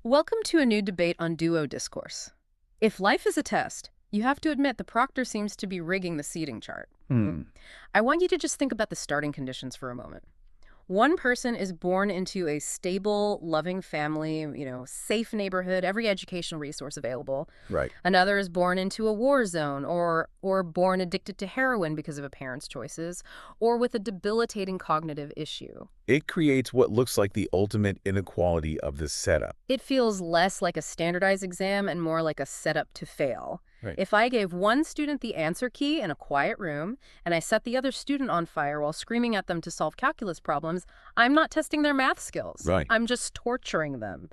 Welcome to a new debate on Duo Discourse. If life is a test, you have to admit the proctor seems to be rigging the seating chart. I want you to just think about the starting conditions for a moment. One person is born into a stable, loving family, safe neighborhood, every educational resource available. Right. Another is born into a war zone or born addicted to heroin because of a parent's choices or with a debilitating cognitive issue. It creates what looks like the ultimate inequality of this setup. It feels less like a standardized exam and more like a setup to fail. Right. If I gave one student the answer key in a quiet room and I set the other student on fire while screaming at them to solve calculus problems, I'm not testing their math skills. Right. I'm just torturing them.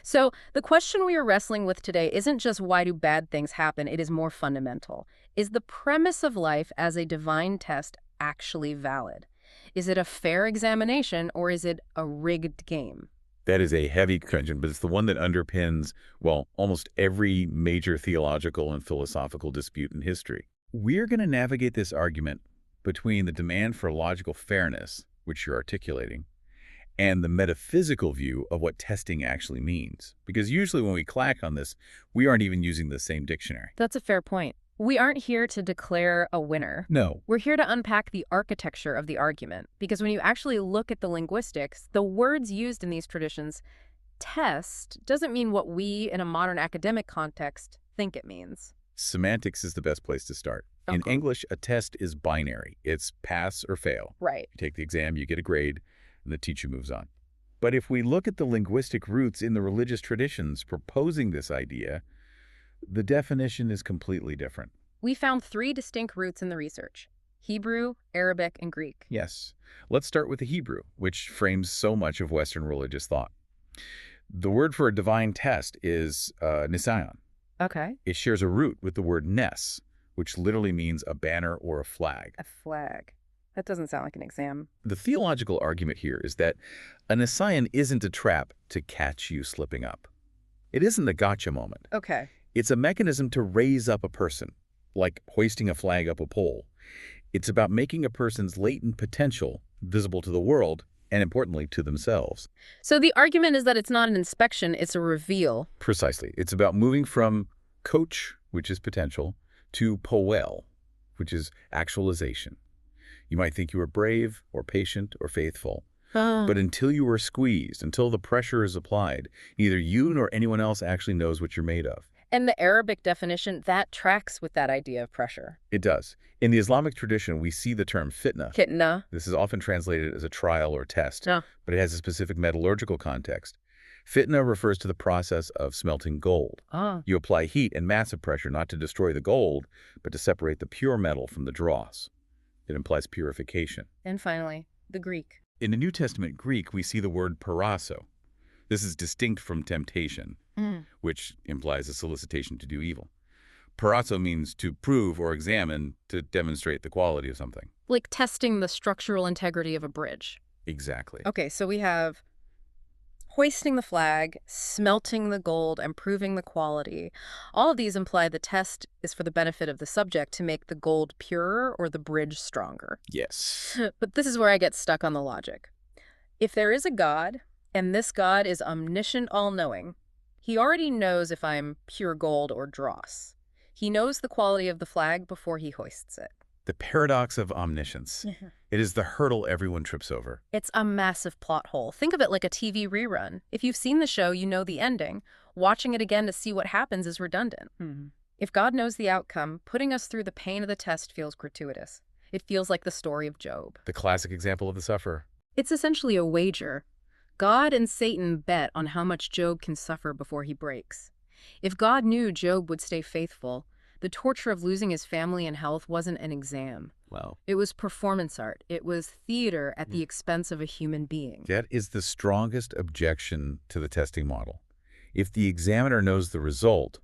So the question we are wrestling with today isn't just why do bad things happen, it is more fundamental. Is the premise of life as a divine test actually valid? Is it a fair examination or is it a rigged game? That is a heavy question, but it's the one that underpins, well, almost every major theological and philosophical dispute in history. We're going to navigate this argument between the demand for logical fairness, which you're articulating, and the metaphysical view of what testing actually means. Because usually when we clack on this, we aren't even using the same dictionary. That's a fair point. We aren't here to declare a winner. No. We're here to unpack the architecture of the argument, because when you actually look at the linguistics, the words used in these traditions, test, doesn't mean what we in a modern academic context think it means. Semantics is the best place to start. In English, a test is binary. It's pass or fail. Right. You take the exam, you get a grade, and the teacher moves on. But if we look at the linguistic roots in the religious traditions proposing this idea, the definition is completely different. We found 3 distinct roots in the research: Hebrew, Arabic, and Greek. Yes. Let's start with the Hebrew, which frames so much of Western religious thought. The word for a divine test is nisayon. Okay. It shares a root with the word nes, which literally means a banner or a flag. A flag. That doesn't sound like an exam. The theological argument here is that a nisayon isn't a trap to catch you slipping up. It isn't a gotcha moment. Okay. It's a mechanism to raise up a person, like hoisting a flag up a pole. It's about making a person's latent potential visible to the world and, importantly, to themselves. So the argument is that it's not an inspection, it's a reveal. Precisely. It's about moving from coach, which is potential, to poel, which is actualization. You might think you were brave or patient or faithful, but until you are squeezed, until the pressure is applied, neither you nor anyone else actually knows what you're made of. And the Arabic definition, that tracks with that idea of pressure. It does. In the Islamic tradition, we see the term fitna. Fitna. This is often translated as a trial or test, No. but it has a specific metallurgical context. Fitna refers to the process of smelting gold. You apply heat and massive pressure not to destroy the gold, but to separate the pure metal from the dross. It implies purification. And finally, the Greek. In the New Testament Greek, we see the word parasso. This is distinct from temptation, which implies a solicitation to do evil. Parasso means to prove or examine, to demonstrate the quality of something. Like testing the structural integrity of a bridge. Exactly. Okay, so we have hoisting the flag, smelting the gold, and proving the quality. All of these imply the test is for the benefit of the subject to make the gold purer or the bridge stronger. Yes. But this is where I get stuck on the logic. If there is a God, and this God is omniscient, all-knowing, he already knows if I'm pure gold or dross. He knows the quality of the flag before he hoists it. The paradox of omniscience. It is the hurdle everyone trips over. It's a massive plot hole. Think of it like a TV rerun. If you've seen the show, you know the ending. Watching it again to see what happens is redundant. If God knows the outcome, putting us through the pain of the test feels gratuitous. It feels like the story of Job. The classic example of the sufferer. It's essentially a wager. God and Satan bet on how much Job can suffer before he breaks. If God knew Job would stay faithful, the torture of losing his family and health wasn't an exam. Wow. It was performance art. It was theater at the expense of a human being. That is the strongest objection to the testing model. If the examiner knows the result,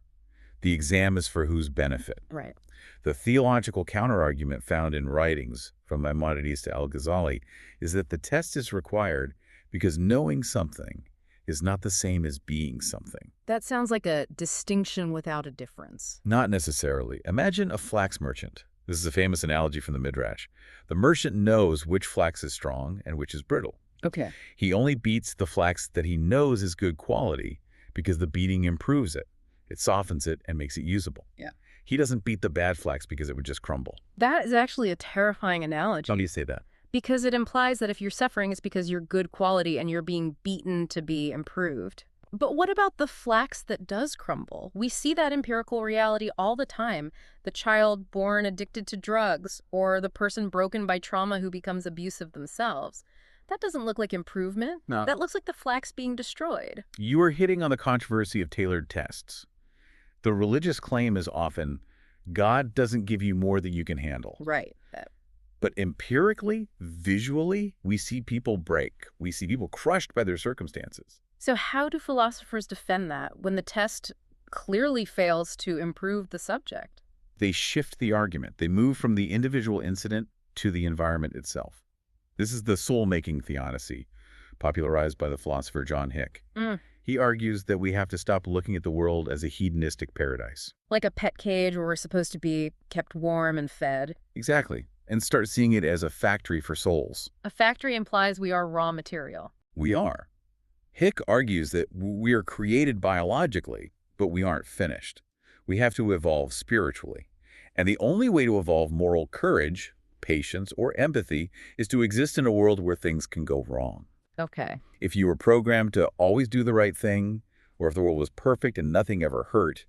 the exam is for whose benefit? Right. The theological counterargument found in writings from Maimonides to Al-Ghazali is that the test is required because knowing something is not the same as being something. That sounds like a distinction without a difference. Not necessarily. Imagine a flax merchant. This is a famous analogy from the Midrash. The merchant knows which flax is strong and which is brittle. Okay. He only beats the flax that he knows is good quality because the beating improves it. It softens it and makes it usable. Yeah. He doesn't beat the bad flax because it would just crumble. That is actually a terrifying analogy. How do you say that? Because it implies that if you're suffering, it's because you're good quality and you're being beaten to be improved. But what about the flax that does crumble? We see that empirical reality all the time. The child born addicted to drugs, or the person broken by trauma who becomes abusive themselves. That doesn't look like improvement. No. That looks like the flax being destroyed. You are hitting on the controversy of tailored tests. The religious claim is often, God doesn't give you more than you can handle. Right. But empirically, visually, we see people break. We see people crushed by their circumstances. So how do philosophers defend that when the test clearly fails to improve the subject? They shift the argument. They move from the individual incident to the environment itself. This is the soul-making theodicy, popularized by the philosopher John Hick. He argues that we have to stop looking at the world as a hedonistic paradise. Like a pet cage where we're supposed to be kept warm and fed. Exactly. And start seeing it as a factory for souls. A factory implies we are raw material. We are. Hick argues that we are created biologically, but we aren't finished. We have to evolve spiritually. And the only way to evolve moral courage, patience, or empathy is to exist in a world where things can go wrong. Okay. If you were programmed to always do the right thing, or if the world was perfect and nothing ever hurt,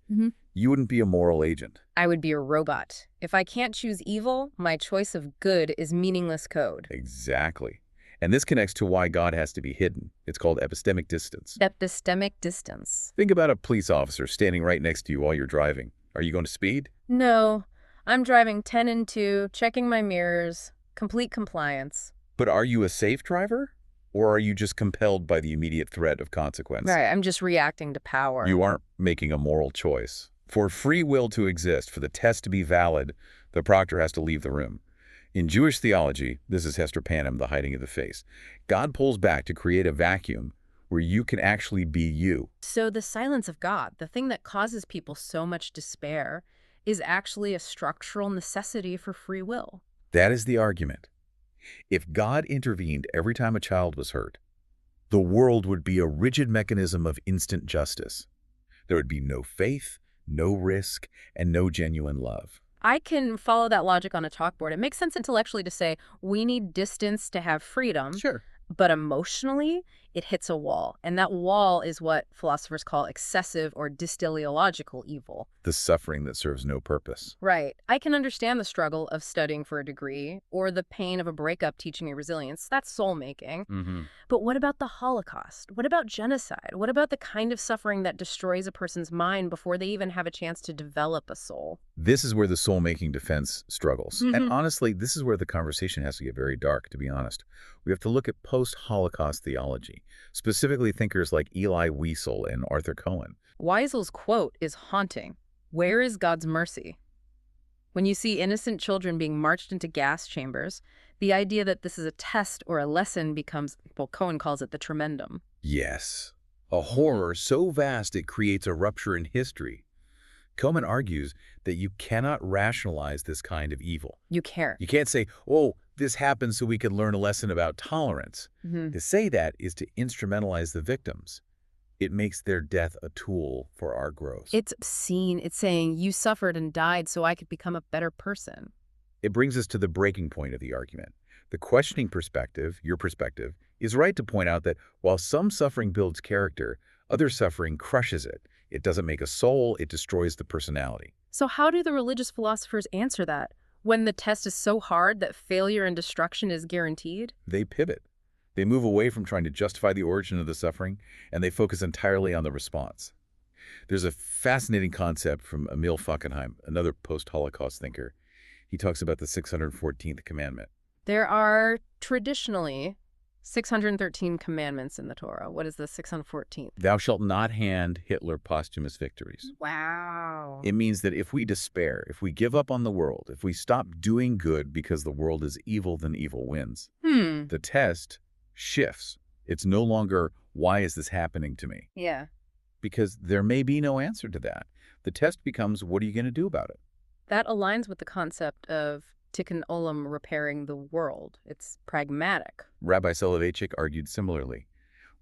you wouldn't be a moral agent. I would be a robot. If I can't choose evil, my choice of good is meaningless code. Exactly. And this connects to why God has to be hidden. It's called epistemic distance. Epistemic distance. Think about a police officer standing right next to you while you're driving. Are you going to speed? No. I'm driving 10 and 2, checking my mirrors, complete compliance. But are you a safe driver? Or are you just compelled by the immediate threat of consequence? Right, I'm just reacting to power. You aren't making a moral choice. For free will to exist, for the test to be valid, the proctor has to leave the room. In Jewish theology, this is Hester Panem, the hiding of the face. God pulls back to create a vacuum where you can actually be you. So the silence of God, the thing that causes people so much despair, is actually a structural necessity for free will. That is the argument. If God intervened every time a child was hurt, the world would be a rigid mechanism of instant justice. There would be no faith, no risk, and no genuine love. I can follow that logic on a chalkboard. It makes sense intellectually to say we need distance to have freedom. Sure. But emotionally, it hits a wall. And that wall is what philosophers call excessive or dysteleological evil. The suffering that serves no purpose. Right. I can understand the struggle of studying for a degree or the pain of a breakup teaching me resilience. That's soul-making. But what about the Holocaust? What about genocide? What about the kind of suffering that destroys a person's mind before they even have a chance to develop a soul? This is where the soul-making defense struggles. And honestly, this is where the conversation has to get very dark, to be honest. We have to look at post-Holocaust theology, specifically thinkers like Elie Wiesel and Arthur Cohen. Wiesel's quote is haunting. Where is God's mercy? When you see innocent children being marched into gas chambers, the idea that this is a test or a lesson becomes, well, Cohen calls it the tremendum. Yes, a horror so vast it creates a rupture in history. Cohen argues that you cannot rationalize this kind of evil. You can't. You can't say, oh, this happened so we could learn a lesson about tolerance. To say that is to instrumentalize the victims. It makes their death a tool for our growth. It's obscene. It's saying you suffered and died so I could become a better person. It brings us to the breaking point of the argument. The questioning perspective, your perspective, is right to point out that while some suffering builds character, other suffering crushes it. It doesn't make a soul, it destroys the personality. So how do the religious philosophers answer that? When the test is so hard that failure and destruction is guaranteed? They pivot. They move away from trying to justify the origin of the suffering, and they focus entirely on the response. There's a fascinating concept from Emil Fackenheim, another post-Holocaust thinker. He talks about the 614th commandment. There are traditionally 613 commandments in the Torah. What is the 614th? Thou shalt not hand Hitler posthumous victories. Wow. It means that if we despair, if we give up on the world, if we stop doing good because the world is evil, then evil wins. The test shifts. It's no longer, why is this happening to me? Yeah. Because there may be no answer to that. The test becomes, what are you going to do about it? That aligns with the concept of tikkun olam, repairing the world. It's pragmatic. Rabbi Soloveitchik argued similarly.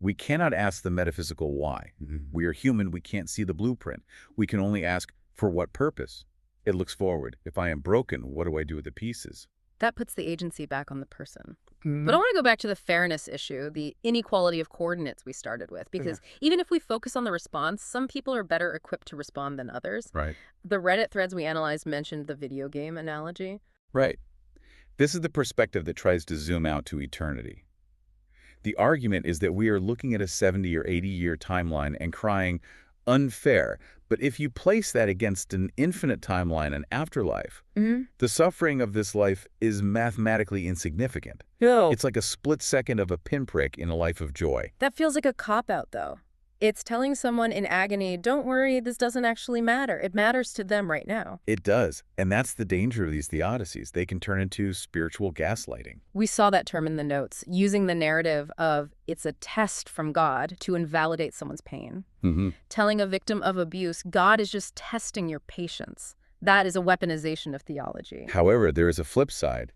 We cannot ask the metaphysical why. We are human, we can't see the blueprint. We can only ask, for what purpose? It looks forward. If I am broken, what do I do with the pieces? That puts the agency back on the person. But I want to go back to the fairness issue, the inequality of coordinates we started with, because even if we focus on the response, some people are better equipped to respond than others. Right. The Reddit threads we analyzed mentioned the video game analogy. Right. This is the perspective that tries to zoom out to eternity. The argument is that we are looking at a 70 or 80-year timeline and crying, unfair. But if you place that against an infinite timeline and afterlife, the suffering of this life is mathematically insignificant. It's like a split second of a pinprick in a life of joy. That feels like a cop-out, though. It's telling someone in agony, don't worry, this doesn't actually matter. It matters to them right now. It does. And that's the danger of these theodicies. They can turn into spiritual gaslighting. We saw that term in the notes, using the narrative of it's a test from God to invalidate someone's pain. Telling a victim of abuse, God is just testing your patience. That is a weaponization of theology. However, there is a flip side.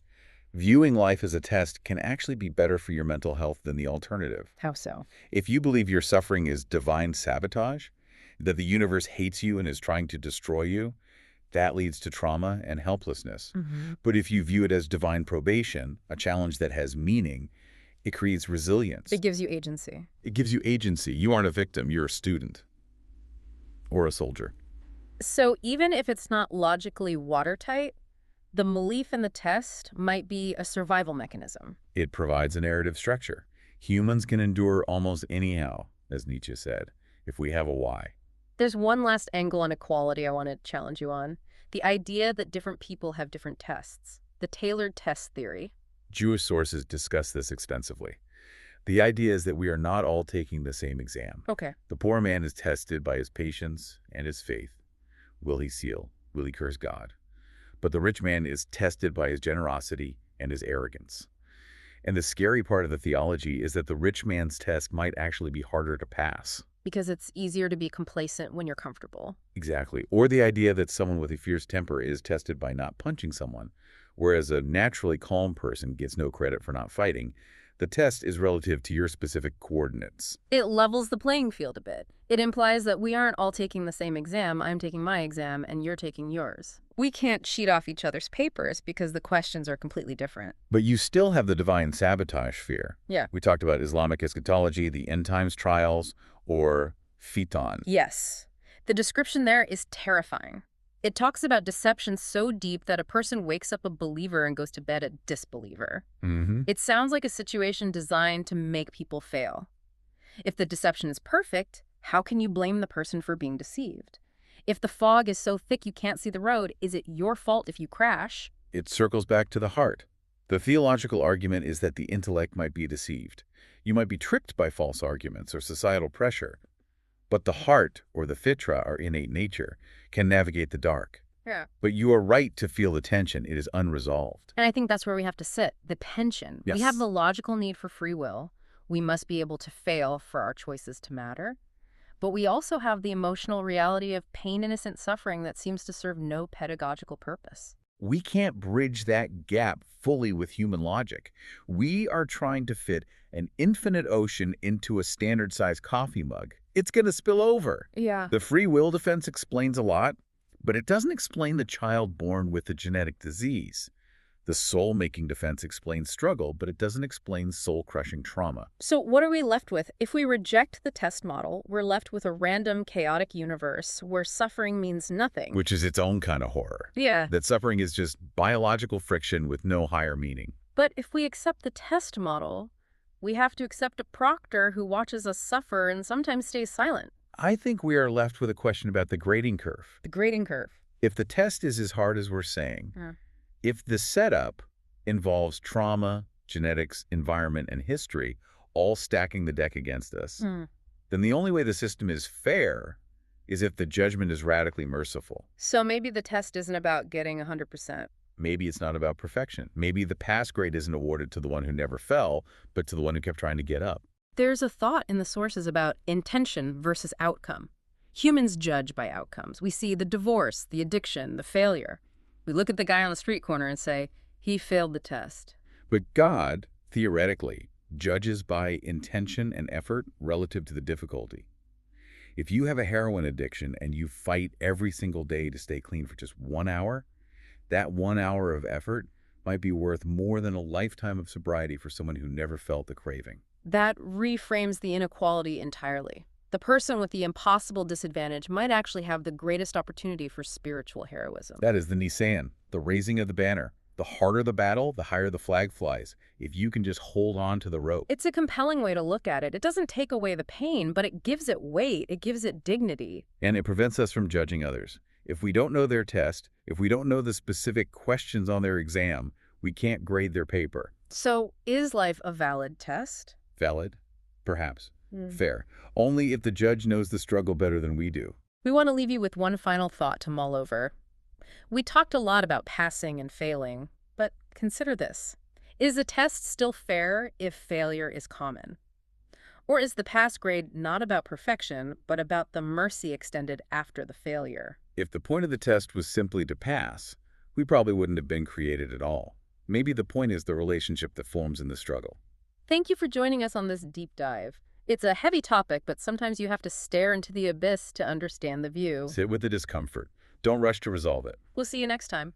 Viewing life as a test can actually be better for your mental health than the alternative. How so? If you believe your suffering is divine sabotage, that the universe hates you and is trying to destroy you, that leads to trauma and helplessness. But if you view it as divine probation, a challenge that has meaning, it creates resilience. It gives you agency. It gives you agency. You aren't a victim. You're a student or a soldier. So even if it's not logically watertight, the belief in the test might be a survival mechanism. It provides a narrative structure. Humans can endure almost anyhow, as Nietzsche said, if we have a why. There's one last angle on equality I want to challenge you on. The idea that different people have different tests. The tailored test theory. Jewish sources discuss this extensively. The idea is that we are not all taking the same exam. Okay. The poor man is tested by his patience and his faith. Will he seal? Will he curse God? But the rich man is tested by his generosity and his arrogance. And the scary part of the theology is that the rich man's test might actually be harder to pass. Because it's easier to be complacent when you're comfortable. Exactly. Or the idea that someone with a fierce temper is tested by not punching someone, whereas a naturally calm person gets no credit for not fighting. The test is relative to your specific coordinates. It levels the playing field a bit. It implies that we aren't all taking the same exam. I'm taking my exam and you're taking yours. We can't cheat off each other's papers because the questions are completely different. But you still have the divine sabotage fear. Yeah. We talked about Islamic eschatology, the end times trials, or fitan. Yes. The description there is terrifying. It talks about deception so deep that a person wakes up a believer and goes to bed a disbeliever. It sounds like a situation designed to make people fail. If the deception is perfect, how can you blame the person for being deceived? If the fog is so thick you can't see the road, is it your fault if you crash? It circles back to the heart. The theological argument is that the intellect might be deceived. You might be tricked by false arguments or societal pressure. But the heart, or the fitra, our innate nature, can navigate the dark. Yeah. But you are right to feel the tension. It is unresolved. And I think that's where we have to sit, the tension. Yes. We have the logical need for free will. We must be able to fail for our choices to matter. But we also have the emotional reality of pain-innocent suffering that seems to serve no pedagogical purpose. We can't bridge that gap fully with human logic. We are trying to fit an infinite ocean into a standard-sized coffee mug. It's going to spill over. Yeah. The free will defense explains a lot, but it doesn't explain the child born with a genetic disease. The soul-making defense explains struggle, but it doesn't explain soul-crushing trauma. So what are we left with? If we reject the test model, we're left with a random, chaotic universe where suffering means nothing. Which is its own kind of horror. Yeah. That suffering is just biological friction with no higher meaning. But if we accept the test model, we have to accept a proctor who watches us suffer and sometimes stays silent. I think we are left with a question about the grading curve. The grading curve. If the test is as hard as we're saying, if the setup involves trauma, genetics, environment, and history, all stacking the deck against us, then the only way the system is fair is if the judgment is radically merciful. So maybe the test isn't about getting 100%. Maybe it's not about perfection. Maybe the pass grade isn't awarded to the one who never fell, but to the one who kept trying to get up. There's a thought in the sources about intention versus outcome. Humans judge by outcomes. We see the divorce, the addiction, the failure. We look at the guy on the street corner and say, he failed the test. But God, theoretically, judges by intention and effort relative to the difficulty. If you have a heroin addiction and you fight every single day to stay clean for just 1 hour, that 1 hour of effort might be worth more than a lifetime of sobriety for someone who never felt the craving. That reframes the inequality entirely. The person with the impossible disadvantage might actually have the greatest opportunity for spiritual heroism. That is the Nissan, the raising of the banner. The harder the battle, the higher the flag flies, if you can just hold on to the rope. It's a compelling way to look at it. It doesn't take away the pain, but it gives it weight. It gives it dignity. And it prevents us from judging others. If we don't know their test, if we don't know the specific questions on their exam, we can't grade their paper. So, is life a valid test? Valid? Perhaps. Fair. Only if the judge knows the struggle better than we do. We want to leave you with one final thought to mull over. We talked a lot about passing and failing, but consider this. Is a test still fair if failure is common? Or is the pass grade not about perfection, but about the mercy extended after the failure? If the point of the test was simply to pass, we probably wouldn't have been created at all. Maybe the point is the relationship that forms in the struggle. Thank you for joining us on this deep dive. It's a heavy topic, but sometimes you have to stare into the abyss to understand the view. Sit with the discomfort. Don't rush to resolve it. We'll see you next time.